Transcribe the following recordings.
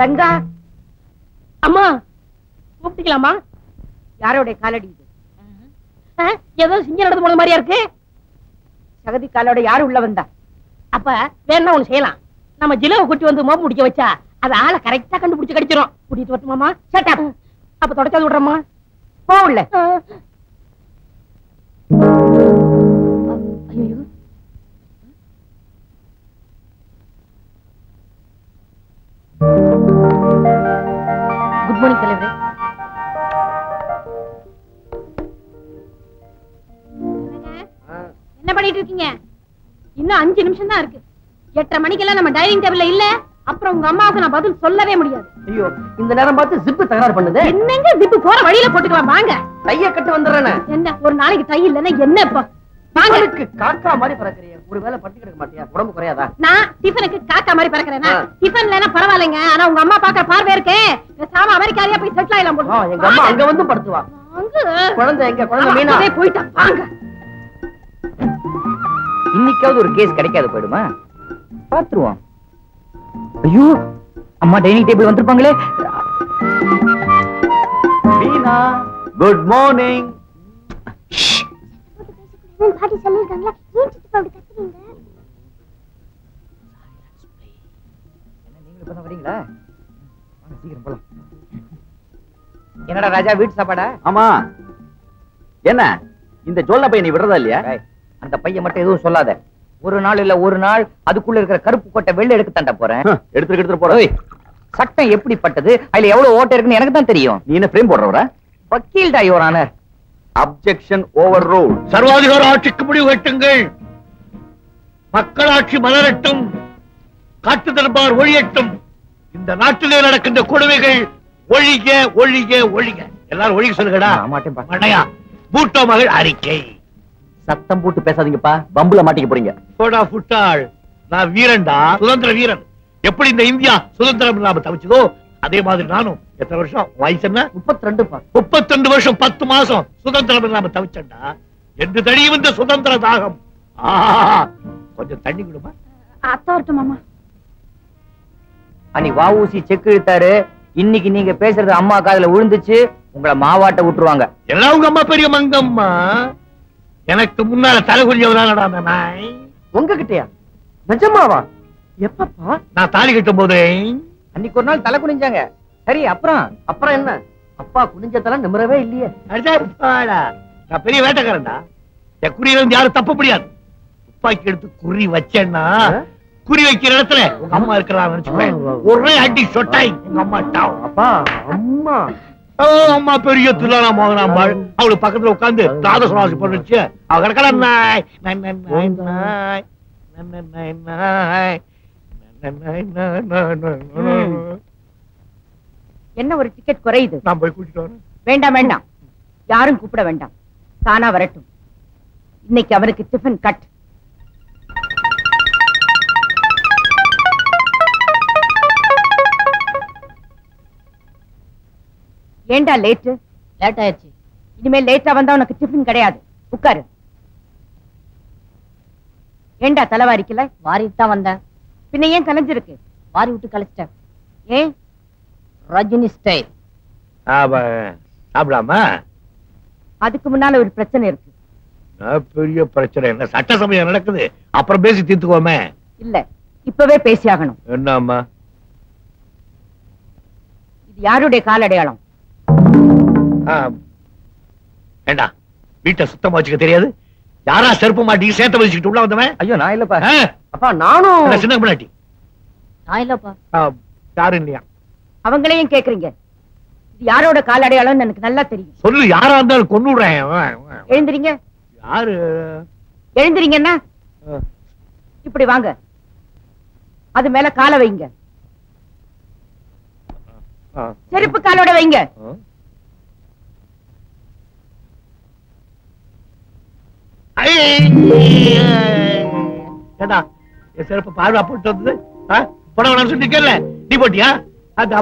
ரங்கா, அம்மா கூப்பிட்டுக்கலாமா? யாரோடைய காலடி இது? ஏதோ சிங்கம் நடந்து போன மாதிரியா இருக்கு. சகதி காலோட யாரு உள்ள வந்தா? அப்ப வேணா ஒண்ணு செய்யலாம். நம்ம ஜிலவை கூட்டி வந்து மோப்பு முடிக்க வச்சா அது ஆளை கரெக்டா கண்டுபிடிச்சு கடிச்சிடும். கூட்டிட்டு வரட்டுமாமா? சட்டா அப்ப தொடச்சாது விடுறோமா? போகல. ஐயோ, குட் மார்னிங் தலைவரே. என்ன பண்ணிட்டு இருக்கீங்க? இன்னும் 5 நிமிஷம் தான் இருக்கு. 8:30 மணிக்கெல்லாம் நம்ம டைனிங் டேபிள்ல இல்ல. அப்புறம் உங்க அம்மாவுக்கு நான் பதில் சொல்லவே முடியாது. ஐயோ, இந்த நேரம் பார்த்து ஜிப்பு தகராறு பண்ணுது. என்னங்க ஜிப்பு போற வழியில போட்டுக்கலாம் வாங்க. டைய கட்டு வந்துடுறேன். என்ன ஒரு நாளைக்கு டை இல்லன்னா என்ன இப்ப? வாங்க. காக்கா மாதிரி பறக்கறிய. ஒருவேளை பட்டி கிடக்க மாட்டியா? உடம்பு குறையாதா? நான் டிஃபனுக்கு காக்கா மாதிரி பறக்கறேனா? டிஃபன் இல்லனா பரவாயில்லைங்க. ஆனா உங்க அம்மா பாக்க பார்வை இருக்கே. சாம அமெரிக்காரியா போய் செட்டில் ஆயிலாம் போடு. எங்க அம்மா அங்க வந்து படுத்துவா. குழந்தை எங்க? குழந்தை மீனா போய்ட்டா. வாங்க. இன்னைக்காவது ஒரு கேஸ் கிடைக்காது போயிடுமா? பாத்துருவோம். ஐயோ, அம்மா டைனிங் டேபிள் வந்திருப்பாங்களே. Meena, good morning. பாட்டி சொல்லிருக்காங்களா? ஏன் சித்தப்பா அப்படி கத்துறீங்க? என்ன நீங்க இப்பதான் வரீங்களா? வாங்க சீக்கிரம் போலாம். என்னடா ராஜா, வீட்டு சாப்பாடா? ஆமா. என்ன இந்த ஜோல்ல பையன் நீ விடுறதா இல்லையா? அந்த பையன் மட்டும் எதுவும் சொல்லாத. ஒரு நாள் இல்ல ஒரு நாள் அதுக்குள்ள இருக்கிற கருப்பு கொட்டை வெளில எடுக்க தாண்ட போறேன். எடுத்துட்டு போற. சட்டம் எப்படிப்பட்டது, அதுல எவ்வளவு ஓட்டை இருக்குன்னு எனக்கு தான் தெரியும். நீ என்ன பிரேம் போடுறவரா? வக்கீல்டா your honour. Objection overruled. சர்வாதிகார ஆட்சிக்கு முடிவு கட்டுங்கள். மக்களாட்சி மலரட்டும், காட்டு தர்பார் ஒழியட்டும். இந்த நாட்டிலே நடக்கின்ற கொடுமைகள் ஒழிக ஒழிக ஒழிக. எல்லாரும் ஒழிக சொல்லுங்கடா. மண்டையா பூட்டோ மகள் அறிக்கை. சத்தம் போட்டு பேசாதீங்கப்பா, பம்புல மாட்டிக்க போறீங்க. போடா புட்டாள், நான் வீரன்டா, சுதந்திர வீரன். எப்படி இந்த இந்தியா சுதந்திரம் இல்லாம தவிச்சதோ அதே மாதிரி நானும். எத்தனை வருஷம் வயசு என்ன? 32 வருஷம் 10 மாசம் சுதந்திரம் இல்லாம தவிச்சண்டா. என்று தடியும் இந்த சுதந்திர தாகம். கொஞ்சம் தண்ணி கொடுமா. அத்தா வரட்டும் மாமா. அன்னைக்கு வாவூசி செக் இழுத்தாரு. இன்னைக்கு நீங்க பேசுறது அம்மா காதுல விழுந்துச்சு. உங்களை மாவாட்ட விட்டுருவாங்க. எல்லாம் உங்க அம்மா பெரிய மங்கம்மா. எனக்கு முன்னால தலை குறிஞ்சவதானடா அந்த நாய். உங்ககிட்டயா? நிஜமாவா? எப்பப்பா? நான் தாலி கட்டும் போதே அன்னைக்கு ஒரு நாள் தலை குனிஞ்சாங்க. சரி, அப்புறம் என்ன? அப்பா குனிஞ்சதெல்லாம் நிமிரவே இல்லையே. நான் பெரிய வேட்டைக்காரன்டா. என் குறியில இருந்து யாரும் தப்ப முடியாது. துப்பாக்கி எடுத்து குறி வச்சேன்னா குறி வைக்கிற இடத்துல உங்க அம்மா இருக்கிறான்னு நினைச்சுப்பேன். ஒரே அடி சொட்டாய் உங்க அம்மா டாவ். அப்பா அம்மா அம்மா பெரிய துலானா மோகனாம்பாள். அவளு பக்கத்துல உட்கார்ந்து ராதசுவாசி பண்ணுச்சு. அவ கிடக்கலாம் நாய் நாய் நாய் நாய் நாய் நாய். என்ன ஒரு டிக்கெட் குறையுது? நான் போய் கூட்டிட்டு வரேன். வேண்டாம் வேண்டாம், யாரும் கூப்பிட வேண்டாம். தானா வரட்டும். இன்னைக்கு அவருக்கு டிஃபன் கட். ஏண்டா லேட் ஆயிடுச்சு. இனிமேல் லேட்டா வந்தா உனக்கு டிஃபன் கிடையாது. உட்காரு. ஏண்டா தலைவாரிக்கல? வாரிட்டு தான் வந்தேன். பின்ன ஏன் கலைஞ்சிருக்கு? வாரி விட்டு கழிச்சிட்டேன். ஏன்? ரஜினி ஸ்டைல். சாப்பிடாமா? அதுக்கு முன்னால ஒரு பிரச்சனை இருக்கு. பெரிய பிரச்சனை என்ன? சட்டசபையா நடக்குது, அப்புறம் பேசி தீர்த்துக்கோமே. இல்ல, இப்பவே பேசி ஆகணும். என்னம்மா? இது யாருடைய கால் அடையாளம்? ஏண்டா வீட்டை சுத்தமா வச்சுக்க தெரியாது? யாரா செருப்பு மாட்டி சேர்த்த வச்சுக்கிட்டு உள்ள வந்தவன்? ஐயோ, நான் இல்லப்பா. அப்பா நானும் சின்ன பிள்ளாட்டி. நான் இல்லப்பா. யாரு இல்லையா? அவங்களையும் கேக்குறீங்க? இது யாரோட கால் அடையாளம் எனக்கு நல்லா தெரியும். சொல்லு, யாரா இருந்தாலும் கொன்னுடுறேன். எழுந்திரீங்க. யாரு? எழுந்திரீங்கன்னா இப்படி வாங்க. அது மேல காலை வைங்க. செருப்பு காலோட வைங்க. ஏண்டா என் செருப்பு பார்வா போட்டு வந்தது? போட வேணாம்னு சொல்லிருக்கல, நீ போட்டியா? நான்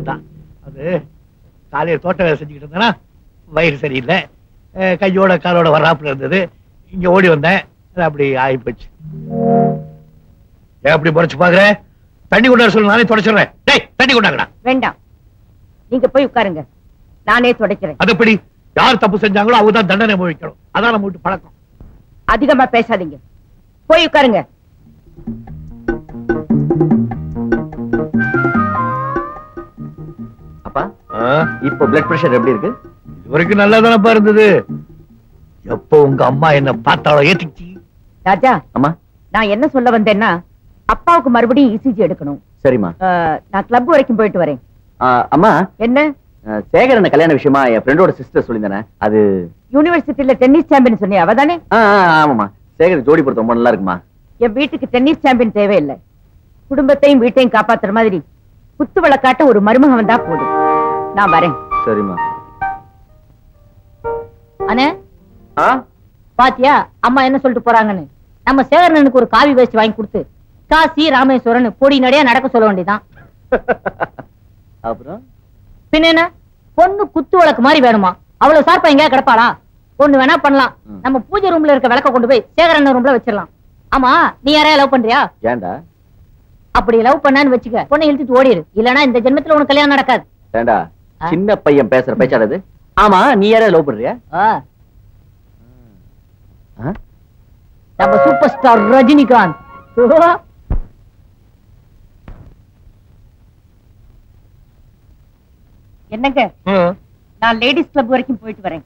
தான். அது காலையில தோட்ட வேலை செஞ்சுக்கிட்டு இருந்தேன்னா வயிறு சரியில்லை, கையோட காலோட வராப்புல இருந்தது. இங்க ஓடி வந்தேன், அது அப்படி ஆகி போச்சு. ஏன் அப்படி முறைச்சு பாக்குற? தண்ணி கொண்டாட சொல்லு, நானே தொடச்சிடுறேன். டேய், தண்ணி கொண்டாங்கடா. வேண்டாம், நீங்க போய் உட்காருங்க, நானே துடைக்கிறேன். அது எப்படி? யார் தப்பு செஞ்சாங்களோ அவங்க தான் தண்டனை அனுபவிக்கணும். அதான் நம்ம வீட்டு பழக்கம். அதிகமா பேசாதீங்க, போய் உட்காருங்க. அப்பா, இப்போ பிளட் பிரஷர் எப்படி இருக்கு? இவருக்கு நல்லா தானப்பா இருந்தது. எப்போ உங்க அம்மா என்ன பார்த்தாலும் ஏத்திச்சு. ராஜா, அம்மா, நான் என்ன சொல்ல வந்தேன்னா, அப்பாவுக்கு மறுபடியும் இசிஜி எடுக்கணும். சரிம்மா. நான் கிளப் வரைக்கும் போயிட்டு வரேன். அம்மா, என்ன? சேகரன் கல்யாண விஷயமா என் ஃப்ரெண்டோட சிஸ்டர் சொல்லியிருந்தானே, அது யூனிவர்சிட்டியில டென்னிஸ் சாம்பியன் சொன்னியா, அவதானே? ஆமாமா. சேகர் ஜோடி பொறுத்த ரொம்ப நல்லா இருக்குமா. என் வீட்டுக்கு டென்னிஸ் சாம்பியன் தேவையில்லை. குடும்பத்தையும் வீட்டையும் காப்பாத்துற மாதிரி குத்து விளக்காட்ட ஒரு மருமகன் வந்தா போதும். நான் வரேன். சரிம்மா. அண்ணே, பாத்தியா அம்மா என்ன சொல்லிட்டு போறாங்கன்னு? நம்ம சேகரனுக்கு ஒரு காவி வேஷ்டி வாங்கி கொடுத்து காசி ராமேஸ்வரன் பொடி நடையா நடக்க சொல்ல வேண்டியதான். அப்புறம் பின்ன என்ன, பொண்ணு குத்து விளக்கு மாதிரி வேணுமா? அவ்வளவு சார்பா எங்கயா கிடப்பாளா? ஒண்ணு வேணா பண்ணலாம், நம்ம பூஜை ரூம்ல இருக்க விளக்க கொண்டு போய் சேகரன் ரூம்ல வச்சிடலாம். ஆமா, நீ யாரையா லவ் பண்றியா? ஏண்டா? அப்படி லவ் பண்ணான்னு வச்சுக்க, பொண்ணை இழுத்துட்டு ஓடிடு. இல்லனா இந்த ஜென்மத்துல உனக்கு கல்யாணம் நடக்காது. ஏண்டா, சின்ன பையன் பேசுற பேச்சானது? ஆமா, நீ யார லவ் பண்றியா? நம்ம சூப்பர் ஸ்டார் ரஜினிகாந்த். என்னங்க, நான் லேடிஸ் கிளப் வரைக்கும் போயிட்டு வரேன்.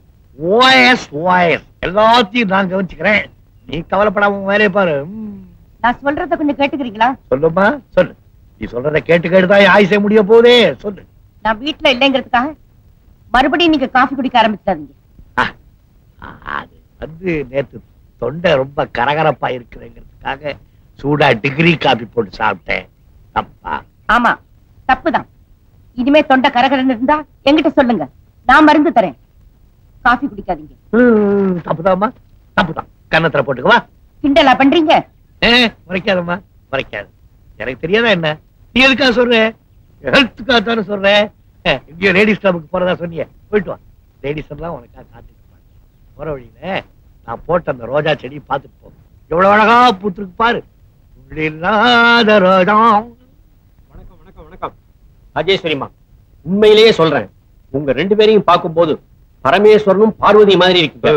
எல்லாத்தையும் நான் கவனிச்சுக்கிறேன், நீ கவலைப்படாம வேலையை பாரு. நான் சொல்றத கொஞ்சம் கேட்டுக்கிறீங்களா? சொல்லுமா, சொல்லு. நீ சொல்றத கேட்டு கேட்டுதான் ஆயுசே முடிய போதே. சொல்லு. நான் வீட்டுல இல்லைங்கிறதுக்காக மறுபடியும் நீங்க காஃபி குடிக்க ஆரம்பிச்சிடாதீங்க. அது வந்து நேத்து தொண்டை ரொம்ப கரகரப்பா இருக்குதுங்கிறதுக்காக சூடா டிகிரி காபி போட்டு சாப்பிட்டேன். தப்பா? ஆமா, தப்புதான். இனிமே தொண்டை கரகரன்னு இருந்தா என்கிட்ட சொல்லுங்க, நான் மருந்து தரேன். காஃபி குடிக்காதீங்க. தப்புதாம்மா, தப்புதான். கன்னத்துல போட்டுக்கவா? கிண்டலா பண்றீங்க? முறைக்காதம்மா, முறைக்காது. எனக்கு தெரியாதா என்ன? நீ எதுக்காக சொல்ற? ஹெல்த்துக்காக தானே சொல்ற. இங்கேயோ லேடிஸ் கிளப்புக்கு போறதா சொன்னீங்க, போயிட்டு வா. லேடிஸ் எல்லாம் உனக்காக காத்துட்டு போற வழியில நான் போட்ட அந்த ரோஜா செடி பார்த்துட்டு போ. எவ்வளவு அழகா பூத்துருக்கு பாரு. வணக்கம் வணக்கம் வணக்கம். ராஜேஸ்வரிமா, உண்மையிலேயே சொல்றேன், உங்க ரெண்டு பேரையும் பார்க்கும்போது பரமேஸ்வரனும் பார்வதி மாதிரி இருக்கீங்க.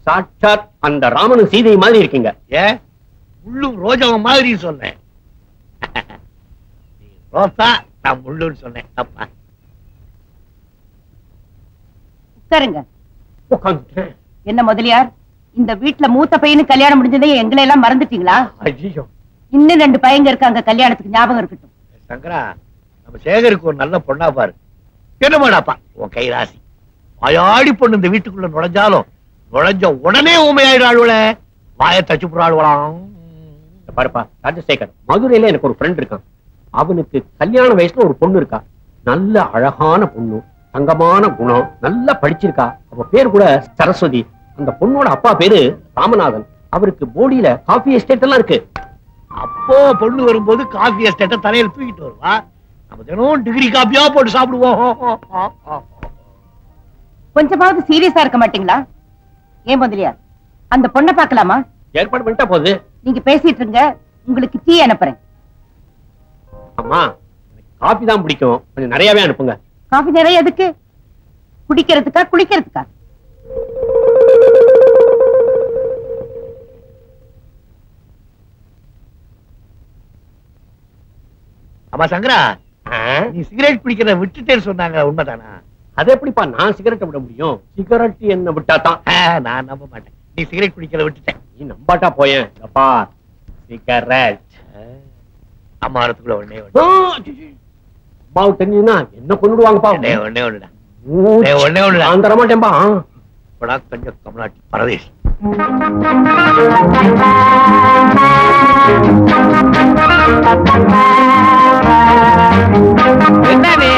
சாட்சாத் அந்த ராமனும் சீதை மாதிரி இருக்கீங்க. ஏன் முள்ளும் ரோஜாவும் மாதிரி சொன்னேன்? ரோசா, நான் முள்ளுன்னு சொன்னேன். தப்பா? உட்காருங்க. என்ன முதலியார், இந்த வீட்டுல மூத்த பையனு கல்யாணம் முடிஞ்சதே எங்களை எல்லாம் மறந்துட்டீங்களா? ஐயோ, இன்னும் 2 பையங்க இருக்காங்க, கல்யாணத்துக்கு ஞாபகம் இருக்கட்டும். சங்கரா, நம்ம சேகருக்கு ஒரு நல்ல பொண்ணா பாரு. என்னமாடாப்பா உன் கை ராசி. வாயாடி பொண்ணு இந்த வீட்டுக்குள்ள நுழைஞ்சாலும் நுழைஞ்ச உடனே ஊமையாயிடாளுவல, வாய தச்சு புறாளுவலாம். பாருப்பா ராஜசேகர், மதுரையில எனக்கு ஒரு ஃப்ரெண்ட் இருக்கான். அவனுக்கு கல்யாண வயசுல ஒரு பொண்ணு இருக்கா. நல்ல அழகான பொண்ணு, தங்கமான குணம், நல்லா படிச்சிருக்கா. அவ பேர் கூட சரஸ்வதி. அந்த பொண்ணோட அப்பா பேரு ராமநாதன். அவருக்கு போடியில காஃபி எஸ்டேட் எல்லாம் இருக்கு. அப்போ பொண்ணு வரும்போது காஃபி எஸ்டேட்ட தலையில தூக்கிட்டு வருவா. நம்ம தினம் டிகிரி காப்பியா போட்டு சாப்பிடுவோம். கொஞ்சமாவது சீரியஸா இருக்க மாட்டீங்களா? ஏன் முதலியார், அந்த பொண்ணை பார்க்கலாமா? ஏற்பாடு பண்ணிட்டா போகுது. நீங்க பேசிட்டு இருங்க, உங்களுக்கு டீ அனுப்புறேன். அம்மா, காபி தான் பிடிக்கும், கொஞ்சம் நிறையவே அனுப்புங்க. காஃபி நிறைய எதுக்கு? குடிக்கிறதுக்கா குளிக்கிறதுக்கா? ஆமா சங்கரா, நீ சிகரெட் பிடிக்கிறத விட்டுட்டேன்னு சொன்னாங்க, உண்மைதானா? அது எப்படிப்பா நான் சிகரெட்டை விட முடியும்? சிகரெட் என்ன விட்டா தான். நான் நம்ப மாட்டேன். நீ சிகரெட் பிடிக்கிறத விட்டுட்டேன். நீ நம்பாட்டா போயேன். சிகரெட் அம்மா வரத்துக்குள்ள ஒண்ணே அம்மாவுக்கு தெரிஞ்சுன்னா என்ன கொண்டுடுவாங்கப்பா. ஒண்ணே ஒண்ணுடா, ஒண்ணே ஒண்ணுடா. நான் தரமாட்டேன்பா. கொஞ்சம் கமலாட்டி பரதேசி. என்ன நீ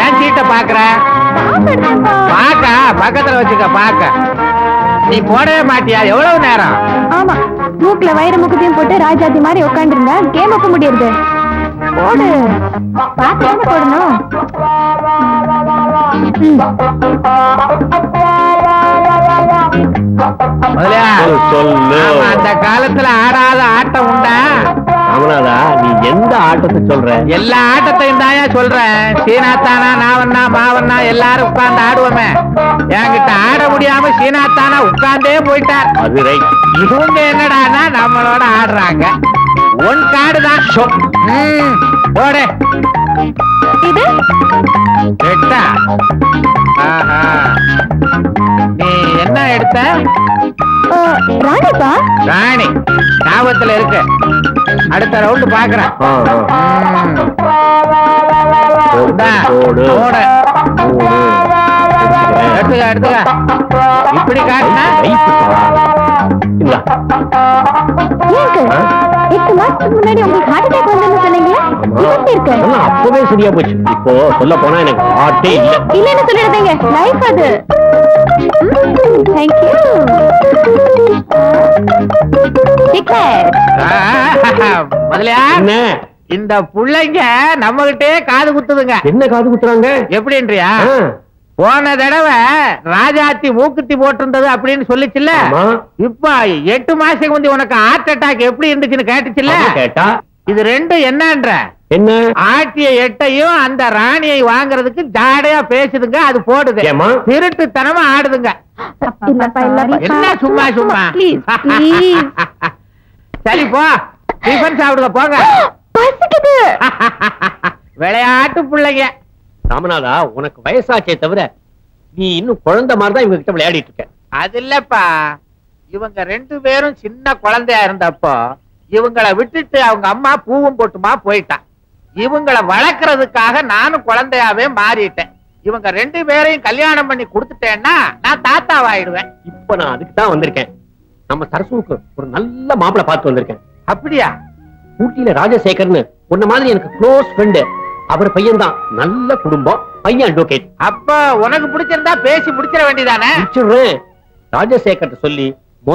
ஏன் சீட்டை பாக்குற? பாக்க பக்கத்துல வச்சுக்க. பாக்க நீ போடவே மாட்டியா? எவ்வளவு நேரம்? ஆமா, மூக்குல வயிறு முகத்தையும் போட்டு ராஜாதி மாதிரி உட்காந்துருந்தா கேம் வைக்க முடியாது. போடு, பாத்து போடணும். சொல்லு. அந்த காலத்துல ஆடாத ஆட்டம் உண்டா? ராமநாதா, நீ எந்த ஆட்டத்தை சொல்ற? எல்லா ஆட்டத்தையும் தாயா சொல்றேன். சீனாத்தானா, நாவண்ணா, மாவண்ணா எல்லாரும் உட்கார்ந்து ஆடுவோமே. என்கிட்ட ஆட முடியாம சீனாத்தானா உட்கார்ந்தே போயிட்டார். அது ரைட். இவங்க என்னடானா நம்மளோட ஆடுறாங்க. ஒன் கார்டு தான். போடு. இது எட்டா? ஆஹா, நீ என்ன எடுத்த? ராணிப்பா. ராணி ஞாபகத்துல இருக்கு. அடுத்த ரவுண்டு பாக்குறேன். எடுத்துக்க எடுத்துக்க. இப்படி காட்டினா எட்டு மாசத்துக்கு முன்னாடி உங்களுக்கு ஹார்ட் அட்டாக் வந்ததுன்னு சொன்னீங்க. இருக்கு அப்பவே சரியா போச்சு. இப்போ சொல்ல போனா எனக்கு ஹார்ட்டே இல்ல. இல்லன்னு சொல்லிடுறீங்க. லைஃப் அது. Thank you. முதலியா இந்த புள்ளைங்க நம்ம கிட்டே காது குத்துதுங்க. என்ன காது குத்துறாங்க? எப்படின்றியா? போன தடவை ராஜாத்தி மூக்குத்தி போட்டிருந்தது அப்படின்னு சொல்லிச்சுல்ல. இப்ப 8 மாசத்துக்கு முந்தி உனக்கு ஹார்ட் அட்டாக் எப்படி இருந்துச்சுன்னு கேட்டுச்சுல்ல. கேட்டா இது ரெண்டும் என்னன்ற? என்ன? ஆட்டிய எட்டையும் அந்த ராணியை வாங்குறதுக்கு ஜாடையா பேசுதுங்க. அது போடுது. திருட்டுத்தனமா ஆடுதுங்க. என்ன சும்மா சும்மா? சரி போ, டிஃபன் சாப்பிடுங்க போங்க. விளையாட்டு பிள்ளைங்க. ராமநாதா, உனக்கு வயசாச்சே தவிர நீ இன்னும் குழந்தை மாதிரிதான் இவங்க கிட்ட விளையாடிட்டு இருக்க. அது இல்லப்பா, இவங்க 2 பேரும் சின்ன குழந்தையா இருந்தப்போ இவங்களை விட்டுட்டு அவங்க அம்மா பூவும் போட்டுமா போயிட்டான். இவங்களை வளர்க்கறதுக்காக நானும் குழந்தையாவே மாறிட்டேன். இவங்க 2 பேரையும் கல்யாணம் பண்ணி கொடுத்துட்டேன்னா நான் தாத்தாவாயிடுவேன். இப்ப நான் அதுக்கு தான் வந்திருக்கேன். நம்ம சரசுவுக்கு ஒரு நல்ல மாப்பிளை பார்த்து வந்திருக்கேன். அப்படியா? ஊட்டியில ராஜசேகர்னு உன்ன மாதிரி எனக்கு க்ளோஸ் ஃப்ரெண்டு. அவர் பையன் தான். நல்ல குடும்பம், பையன் அட்வொகேட். அப்ப உனக்கு பிடிச்சிருந்தா பேசி முடிச்சிட வேண்டியதானே? ராஜசேகர் சொல்லி